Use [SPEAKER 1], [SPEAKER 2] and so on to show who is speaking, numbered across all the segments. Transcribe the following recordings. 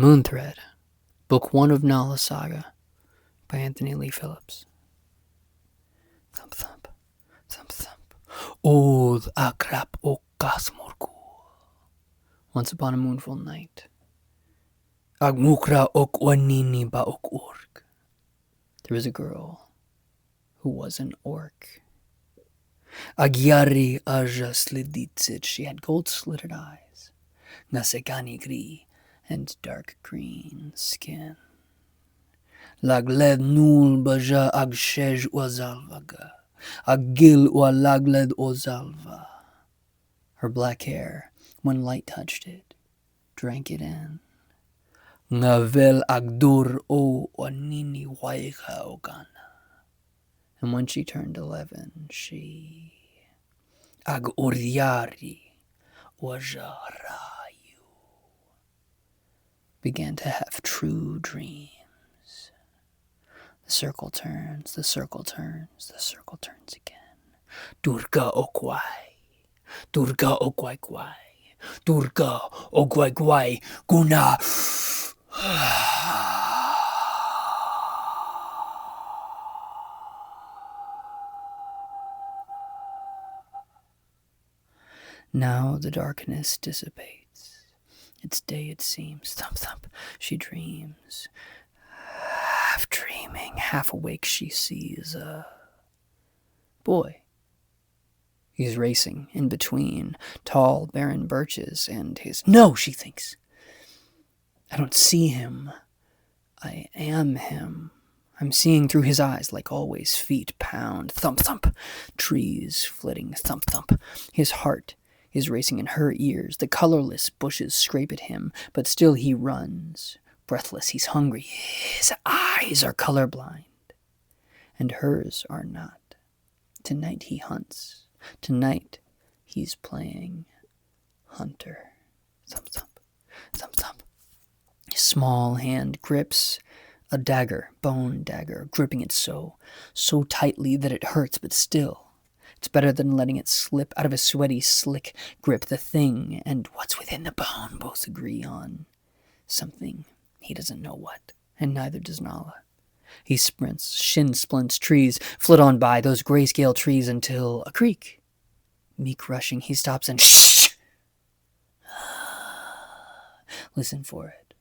[SPEAKER 1] Moonthread, Book 1 of Nala Saga, by Anthony Lee Phillips. Thump thump, thump thump. Old akrap okkas morku. Once upon a moonful night. Agmukra ok wanini ba ok ork. There was a girl who was an orc. Agyari aja sliditsit. She had gold-slitted eyes, nasegani gri, and dark green skin. Lagled nul baja agshej ozalvaga. Agil wa lagled ozalva. Her black hair, when light touched it, drank it in. Ngavel agdur o wanini waiha ogana. And when she turned 11, she ag oriari wajarayu began to have true dreams. The circle turns, the circle turns, the circle turns again. Durga okwai, Durga okwai kwai, Durga okwai kwai, guna. Now the darkness dissipates. It's day, it seems. Thump, thump. She dreams. Half dreaming, half awake, she sees a boy. He's racing in between tall, barren birches and his... No, she thinks. I don't see him. I am him. I'm seeing through his eyes, like always. Feet pound. Thump, thump. Trees flitting. Thump, thump. His heart is racing in her ears. The colorless bushes scrape at him, but still he runs. Breathless, he's hungry. His eyes are colorblind, and hers are not. Tonight he hunts. Tonight he's playing hunter. Thump, thump, thump, thump. His small hand grips a dagger, bone dagger, gripping it so tightly that it hurts, but still. It's better than letting it slip out of his sweaty, slick grip. The thing and what's within the bone both agree on something. He doesn't know what, and neither does Nala. He sprints, shin splints, trees flit on by, those grayscale trees, until a creek. Meek rushing, he stops and shh! Listen for it.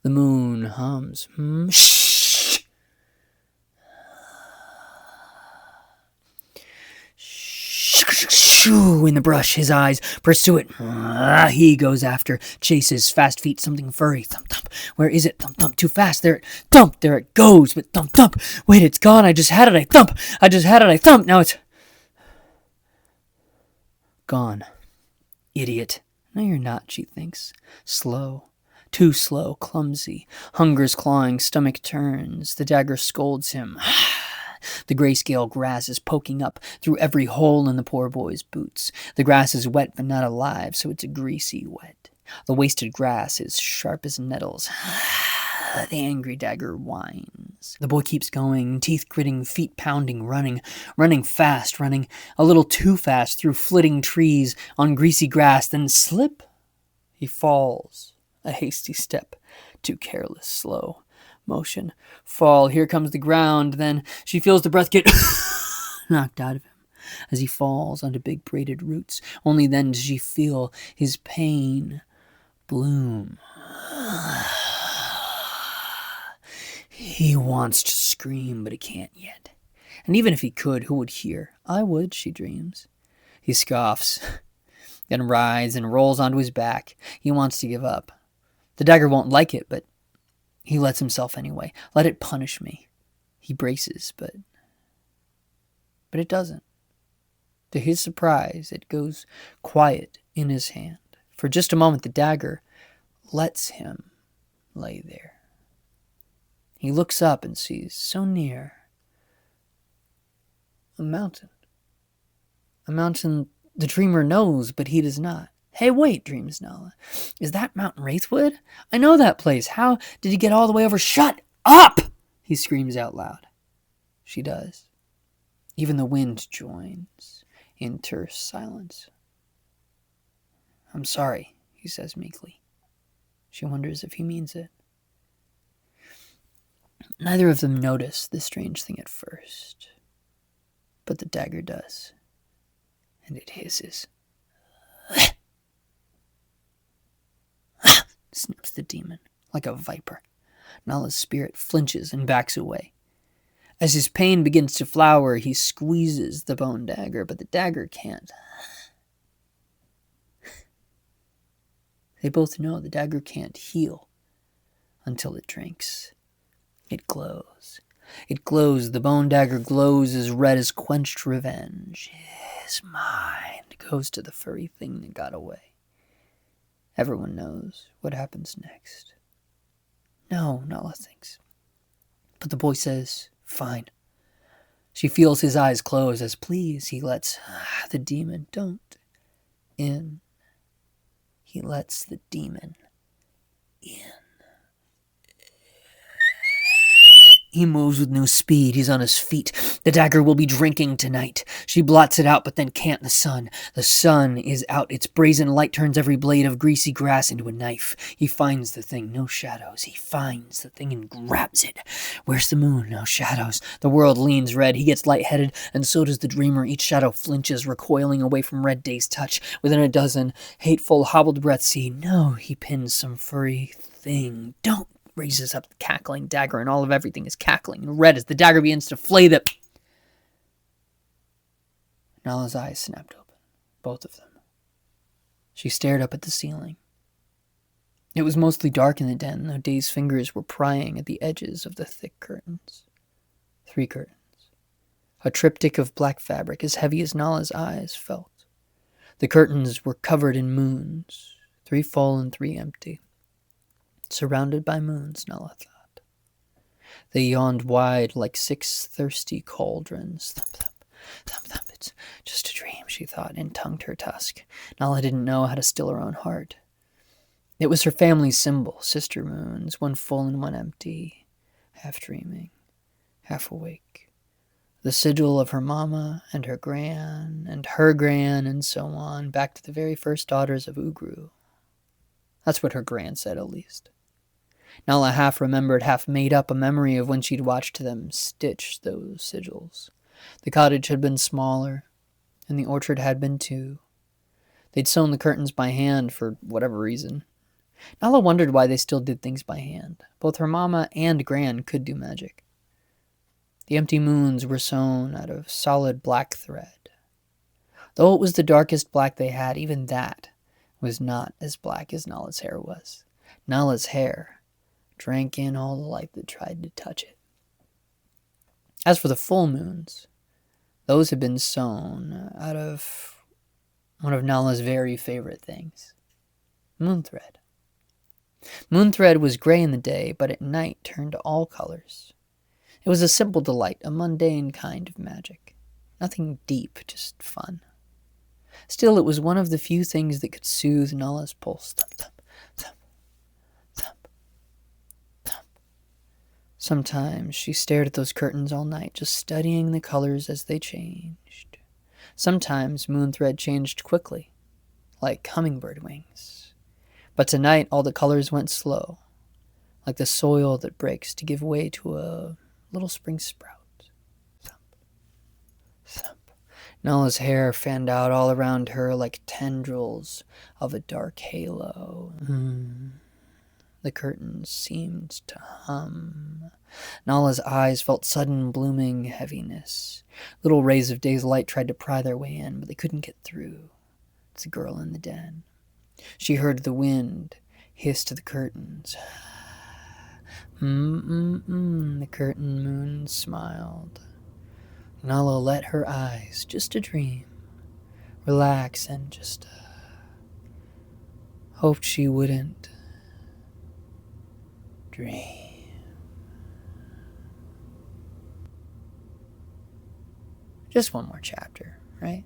[SPEAKER 1] The moon hums. Shh! Shoo! In the brush, his eyes pursue it. He goes after, chases, fast feet, something furry. Thump, thump. Where is it? Thump, thump. Too fast. There it, thump. There it goes. But thump, thump. Wait, it's gone. I just had it. I thump. I just had it. I thump. Now it's gone. Idiot. No, you're not, she thinks. Slow. Too slow, clumsy. Hunger's clawing, stomach turns. The dagger scolds him. The grayscale grass is poking up through every hole in the poor boy's boots. The grass is wet but not alive, so it's a greasy wet. The wasted grass is sharp as nettles. The angry dagger whines. The boy keeps going, teeth gritting, feet pounding, running fast, running a little too fast through flitting trees on greasy grass, then slip. He falls. A hasty step, too careless, slow motion, fall. Here comes the ground. Then she feels the breath get knocked out of him as he falls onto big braided roots. Only then does she feel his pain bloom. He wants to scream, but he can't yet. And even if he could, who would hear? I would, she dreams. He scoffs, then writhes and rolls onto his back. He wants to give up. The dagger won't like it, but he lets himself anyway. Let it punish me. He braces, but it doesn't. To his surprise, it goes quiet in his hand. For just a moment, the dagger lets him lay there. He looks up and sees, so near, a mountain. A mountain the dreamer knows, but he does not. Hey, wait, dreams Nala. Is that Mount Wraithwood? I know that place. How did he get all the way over? Shut up! He screams out loud. She does. Even the wind joins. Enter silence. I'm sorry, he says meekly. She wonders if he means it. Neither of them notice the strange thing at first, but the dagger does, and it hisses. Snips the demon, like a viper. Nala's spirit flinches and backs away. As his pain begins to flower, he squeezes the bone dagger, but the dagger can't. They both know the dagger can't heal until it drinks. It glows. It glows. The bone dagger glows as red as quenched revenge. His mind goes to the furry thing that got away. Everyone knows what happens next. No, Nala thinks. But the boy says, fine. She feels his eyes close as please he lets the demon don't in. He lets the demon in. He moves with new speed. He's on his feet. The dagger will be drinking tonight. She blots it out, but then can't. The sun is out. Its brazen light turns every blade of greasy grass into a knife. He finds the thing. No shadows. He finds the thing and grabs it. Where's the moon? No shadows. The world leans red. He gets lightheaded, and so does the dreamer. Each shadow flinches, recoiling away from Red Day's touch. Within a dozen hateful, hobbled breaths, he pins some furry thing. Don't! Raises up the cackling dagger, and all of everything is cackling and red as the dagger begins to flay the... Nala's eyes snapped open, both of them. She stared up at the ceiling. It was mostly dark in the den, though Day's fingers were prying at the edges of the thick curtains. 3 curtains. A triptych of black fabric as heavy as Nala's eyes felt. The curtains were covered in moons, 3 full and 3 empty. Surrounded by moons, Nala thought. They yawned wide like 6 thirsty cauldrons. Thump, thump, thump, thump. It's just a dream, she thought, and tongued her tusk. Nala didn't know how to still her own heart. It was her family's symbol, sister moons, 1 full and 1 empty, half dreaming, half awake. The sigil of her mama and her gran, and so on, back to the very first daughters of Ugru. That's what her gran said, at least. Nala half remembered, half made up a memory of when she'd watched them stitch those sigils. The cottage had been smaller, and the orchard had been too. They'd sewn the curtains by hand for whatever reason. Nala wondered why they still did things by hand. Both her mama and gran could do magic. The empty moons were sewn out of solid black thread. Though it was the darkest black they had, even that was not as black as Nala's hair was. Nala's hair drank in all the light that tried to touch it. As for the full moons, those had been sewn out of one of Nala's very favorite things, moon thread. Moon thread was gray in the day, but at night turned all colors. It was a simple delight, a mundane kind of magic. Nothing deep, just fun. Still, it was one of the few things that could soothe Nala's pulse. Thump, thump, thump, thump, thump. Sometimes she stared at those curtains all night, just studying the colors as they changed. Sometimes moon thread changed quickly, like hummingbird wings. But tonight all the colors went slow, like the soil that breaks to give way to a little spring sprout. Thump, thump. Nala's hair fanned out all around her like tendrils of a dark halo. The curtains seemed to hum. Nala's eyes felt sudden blooming heaviness. Little rays of day's light tried to pry their way in, but they couldn't get through. It's the girl in the den. She heard the wind hiss to the curtains. The curtain moon smiled. Nala let her eyes, just a dream, relax and just hoped she wouldn't dream. Just one more chapter, right?